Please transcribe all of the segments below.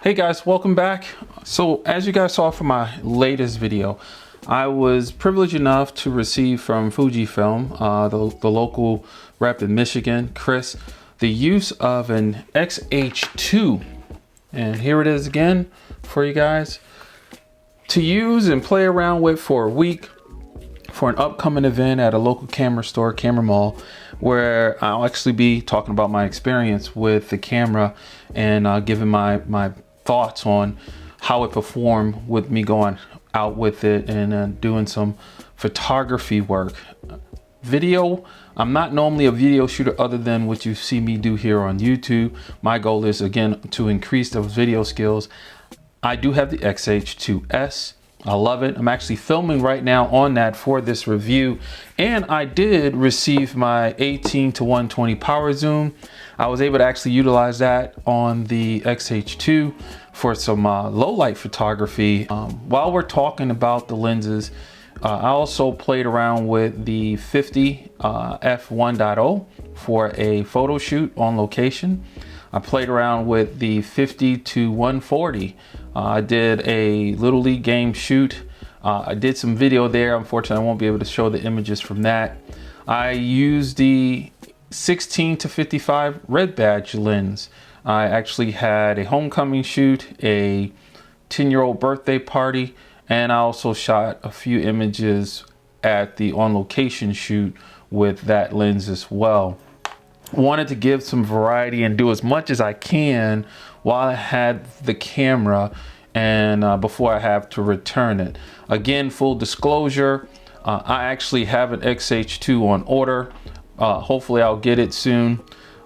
Hey guys, welcome back. So as you guys saw from my latest video, I was privileged enough to receive from Fujifilm, the local rep in Michigan, Chris, the use of an X-H2. And here it is again for you guys to use and play around with for a week for an upcoming event at a local camera store, camera mall, where I'll actually be talking about my experience with the camera and giving my thoughts on how it performed with me going out with it and doing some photography work. Video, I'm not normally a video shooter other than what you see me do here on YouTube. My goal is again to increase those video skills. I do have the X-H2S. I love it. I'm actually filming right now on that for this review, and I did receive my 18:120 power zoom. I was able to actually utilize that on the X-H2 for some low light photography. While we're talking about the lenses, I also played around with the 50 f1.0 for a photo shoot on location. I played around with the 50-140. I did a Little League game shoot. I did some video there. Unfortunately, I won't be able to show the images from that. I used the 16-55 red badge lens. I actually had a homecoming shoot, a 10-year-old birthday party, and I also shot a few images at the on location shoot with that lens as well. Wanted to give some variety and do as much as I can while I had the camera and before I have to return it. Again, full disclosure, I actually have an X-H2 on order. Hopefully I'll get it soon.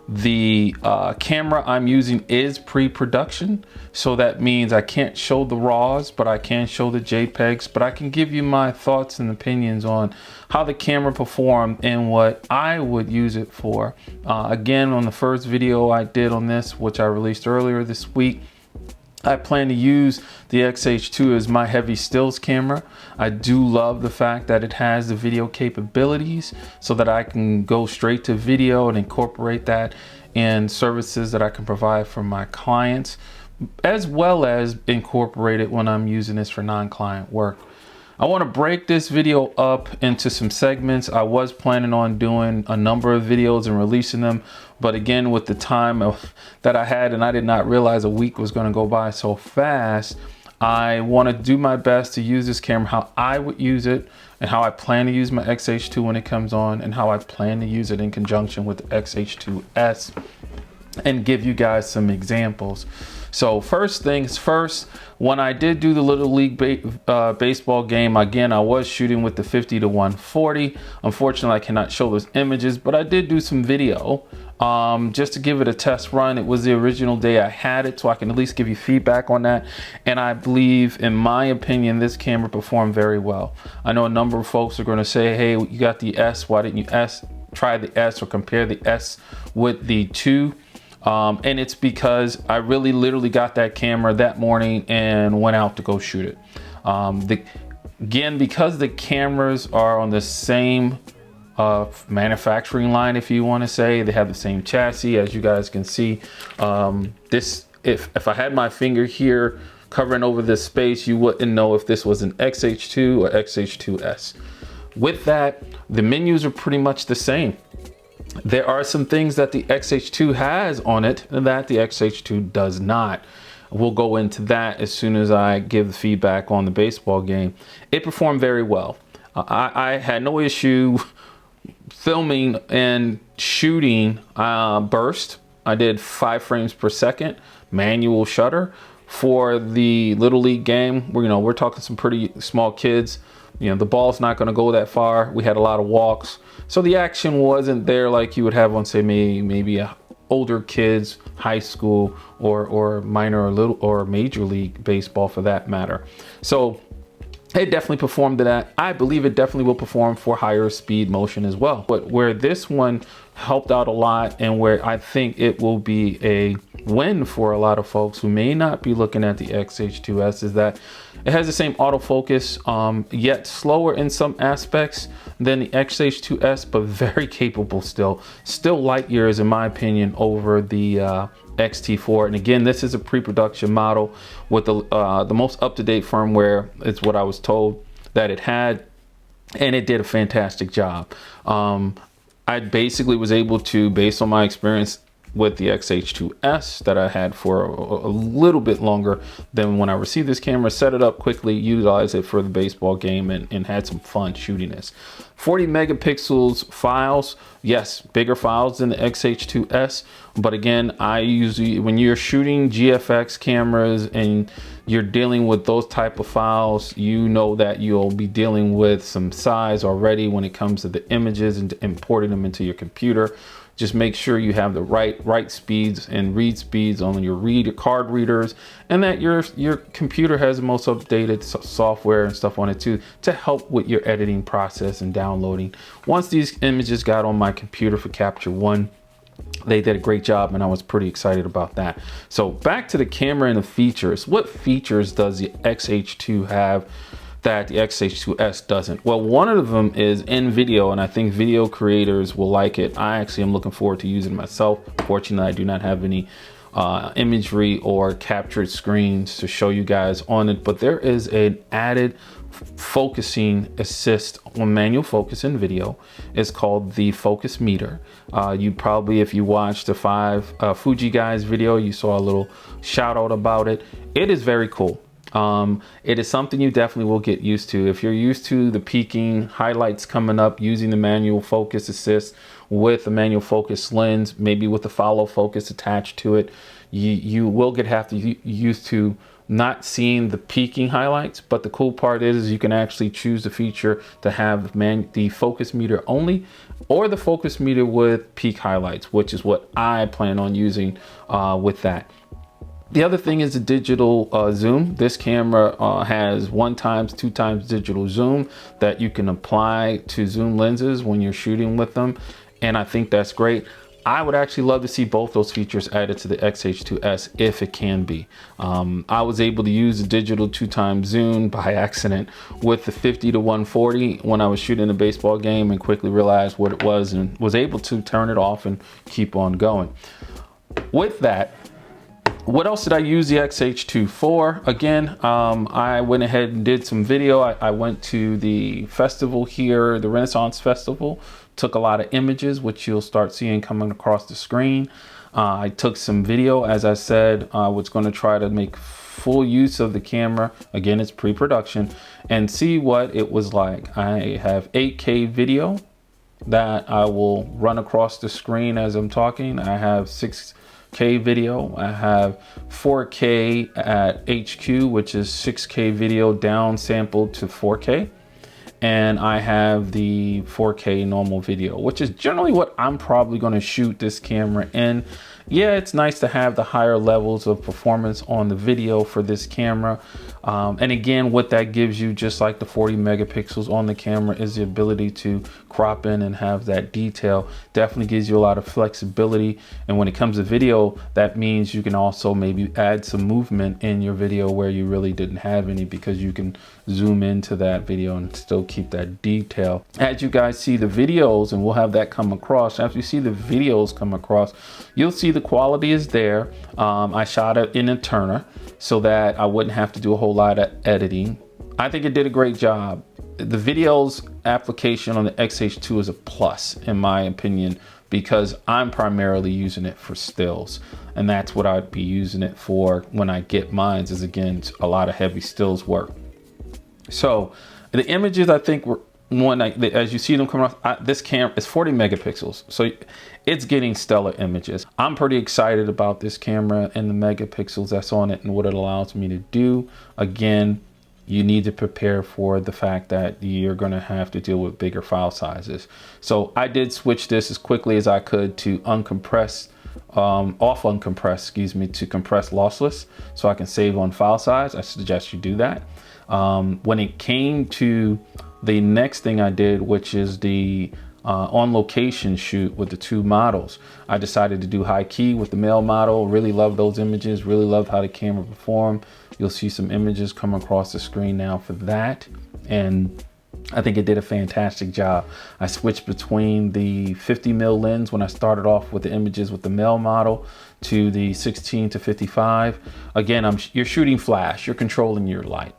The camera I'm using is pre-production, so that means I can't show the RAWs, but I can show the JPEGs, but I can give you my thoughts and opinions on how the camera performed and what I would use it for. Again, on the first video I did on this, which I released earlier this week, I plan to use the X-H2 as my heavy stills camera. I do love the fact that it has the video capabilities so that I can go straight to video and incorporate that in services that I can provide for my clients, as well as incorporate it when I'm using this for non-client work. I want to break this video up into some segments. I was planning on doing a number of videos and releasing them, but again, with the time that I had, and I did not realize a week was going to go by so fast, I want to do my best to use this camera how I would use it and how I plan to use my X-H2 when it comes on, and how I plan to use it in conjunction with the X-H2S, and give you guys some examples. So first things first, when I did do the Little League baseball game, again, I was shooting with the 50-140. Unfortunately, I cannot show those images, but I did do some video just to give it a test run. It was the original day I had it, so I can at least give you feedback on that. And I believe, in my opinion, this camera performed very well. I know a number of folks are going to say, hey, you got the S, why didn't you try the S or compare the S with the 2? And it's because I really literally got that camera that morning and went out to go shoot it. Again, because the cameras are on the same manufacturing line, if you want to say, they have the same chassis, as you guys can see. If I had my finger here covering over this space, you wouldn't know if this was an X-H2 or X-H2S. With that, the menus are pretty much the same. There are some things that the X-H2 has on it that the X-H2 does not. We'll go into that as soon as I give the feedback on the baseball game. It performed very well. I had no issue filming and shooting burst. I did 5 frames per second, manual shutter. For the Little League game, we're talking some pretty small kids. The ball's not going to go that far. We had a lot of walks, so the action wasn't there like you would have on, say, maybe older kids, high school, or minor or major league baseball for that matter. So it definitely performed to that. I believe it definitely will perform for higher speed motion as well. But where this one helped out a lot, and where I think it will be a win for a lot of folks who may not be looking at the X-H2S, is that it has the same autofocus, yet slower in some aspects. than the X-H2S, but very capable still light years in my opinion over the X-T4. And again, this is a pre-production model with the most up-to-date firmware, is what I was told that it had, and it did a fantastic job. I basically was able to, based on my experience with the X-H2S that I had for a little bit longer than when I received this camera, set it up quickly, utilize it for the baseball game, and had some fun shooting this. 40 megapixels files, yes, bigger files than the X-H2S, but again, I usually, when you're shooting GFX cameras and you're dealing with those type of files, you know that you'll be dealing with some size already when it comes to the images and importing them into your computer. Just make sure you have the right speeds and read speeds on your card readers, and that your computer has the most updated software and stuff on it too, to help with your editing process and downloading. Once these images got on my computer for Capture One, they did a great job, and I was pretty excited about that. So back to the camera and the features. What features does the X-H2 have that the X-H2S doesn't? Well, one of them is in video, and I think video creators will like it. I actually am looking forward to using it myself. Fortunately, I do not have any imagery or captured screens to show you guys on it, but there is an added focusing assist on manual focus in video. It's called the focus meter. You probably, if you watched the 5 Fuji guys video, you saw a little shout out about it. It is very cool. It is something you definitely will get used to. If you're used to the peaking highlights coming up using the manual focus assist with a manual focus lens, maybe with the follow focus attached to it, you will have to used to not seeing the peaking highlights. But the cool part is you can actually choose the feature to have the focus meter only, or the focus meter with peak highlights, which is what I plan on using with that. The other thing is the digital zoom. This camera has 1x, 2x digital zoom that you can apply to zoom lenses when you're shooting with them, and I think that's great. I would actually love to see both those features added to the X-H2S if it can be. I was able to use the digital 2x zoom by accident with the 50-140 when I was shooting a baseball game, and quickly realized what it was and was able to turn it off and keep on going. With that, what else did I use the X-H2 for? Again, I went ahead and did some video. I went to the festival here, the Renaissance Festival, took a lot of images, which you'll start seeing coming across the screen. I took some video, as I said. I was going to try to make full use of the camera. Again, it's pre-production, and see what it was like. I have 8K video that I will run across the screen as I'm talking. I have 6K video. I have 4K at HQ, which is 6K video down sampled to 4K. And I have the 4K normal video, which is generally what I'm probably going to shoot this camera in. Yeah, it's nice to have the higher levels of performance on the video for this camera. And again, what that gives you, just like the 40 megapixels on the camera, is the ability to crop in and have that detail. Definitely gives you a lot of flexibility. And when it comes to video, that means you can also maybe add some movement in your video where you really didn't have any, because you can zoom into that video and still keep that detail. As you guys see the videos, and we'll have that come across, after you see the videos come across, you'll see the quality is there. I shot it in a Turner so that I wouldn't have to do a whole lot of editing. I think it did a great job. The videos application on the X-H2 is a plus in my opinion, because I'm primarily using it for stills, and that's what I'd be using it for when I get mines, is again a lot of heavy stills work. So the images, I think, were as you see them come off, this camera is 40 megapixels, so it's getting stellar images. I'm pretty excited about this camera and the megapixels that's on it and what it allows me to do. Again, you need to prepare for the fact that you're going to have to deal with bigger file sizes. So I did switch this as quickly as I could to uncompress, off uncompress, excuse me, to compress lossless, so I can save on file size. I suggest you do that. When it came to the next thing I did, which is the on location shoot with the 2 models, I decided to do high key with the male model. Really love those images, really love how the camera performed. You'll see some images come across the screen now for that. And I think it did a fantastic job. I switched between the 50mm lens when I started off with the images with the male model to the 16 to 55. Again, you're shooting flash, you're controlling your light.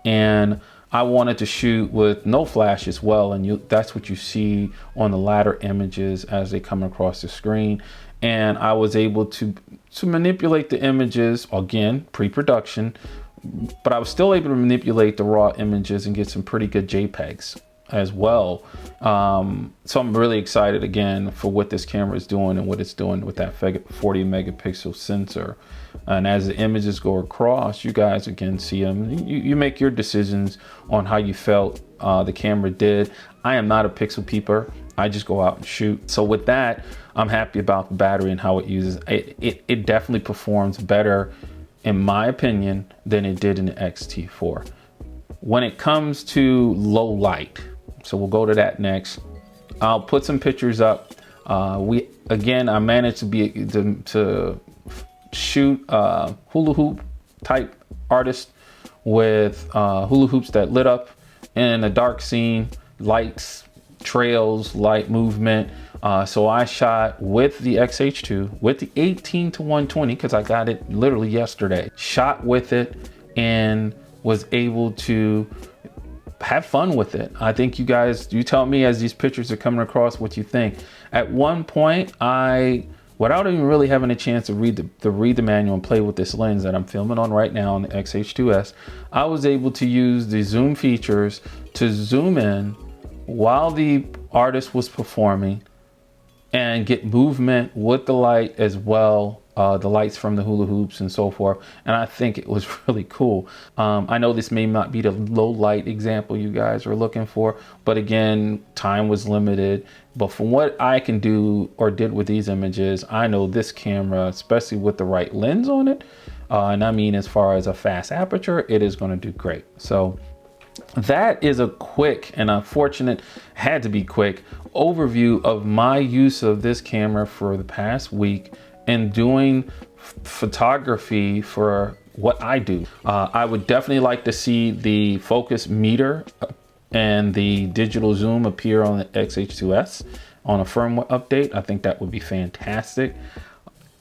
And I wanted to shoot with no flash as well, and that's what you see on the latter images as they come across the screen. And I was able to manipulate the images, again, pre-production, but I was still able to manipulate the raw images and get some pretty good JPEGs as well. So I'm really excited again for what this camera is doing and what it's doing with that 40 megapixel sensor. And as the images go across, you guys again see them. You make your decisions on how you felt the camera did. I am not a pixel peeper. I just go out and shoot. So with that, I'm happy about the battery and how it uses. It definitely performs better, in my opinion, than it did in the X-T4. When it comes to low light, so we'll go to that next. I'll put some pictures up. I managed to shoot hula hoop type artist with hula hoops that lit up in a dark scene, lights, trails, light movement. So I shot with the X-H2 with the 18 to 120 because I got it literally yesterday. Shot with it and was able to have fun with it. I think you guys, you tell me as these pictures are coming across what you think. At one point, without even really having a chance to read the manual and play with this lens that I'm filming on right now on the X-H2S, I was able to use the zoom features to zoom in while the artist was performing and get movement with the light as well, the lights from the hula hoops and so forth. And I think it was really cool. I know this may not be the low light example you guys are looking for, but again, time was limited. But from what I can do or did with these images, I know this camera, especially with the right lens on it, and I mean as far as a fast aperture, it is going to do great. So that is a quick, and unfortunate, had to be quick, overview of my use of this camera for the past week and doing photography for what I do. I would definitely like to see the focus meter and the digital zoom appear on the X-H2S on a firmware update. I think that would be fantastic.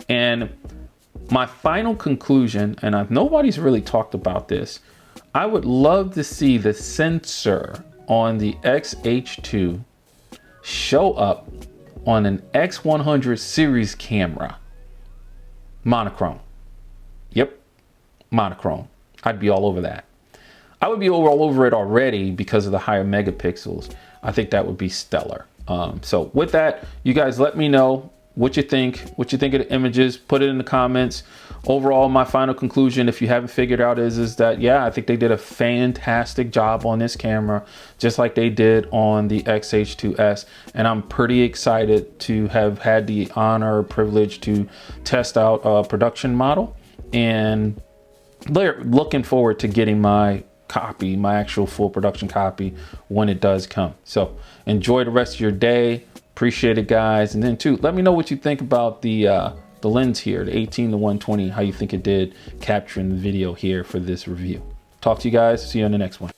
And my final conclusion, and nobody's really talked about this, I would love to see the sensor on the X-H2 show up on an X100 series camera. Monochrome. Yep, monochrome. I'd be all over that. I would be all over it already because of the higher megapixels. I think that would be stellar. So with that, you guys let me know what you think of the images. Put it in the comments. Overall, my final conclusion, if you haven't figured out, is that yeah, I think they did a fantastic job on this camera, just like they did on the X-H2S. And I'm pretty excited to have had the honor or privilege to test out a production model, and they're looking forward to getting my copy, my actual full production copy, when it does come. So enjoy the rest of your day. Appreciate it, guys. And then too, let me know what you think about the lens here, the 18 to 120, how you think it did capturing the video here for this review. Talk to you guys. See you on the next one.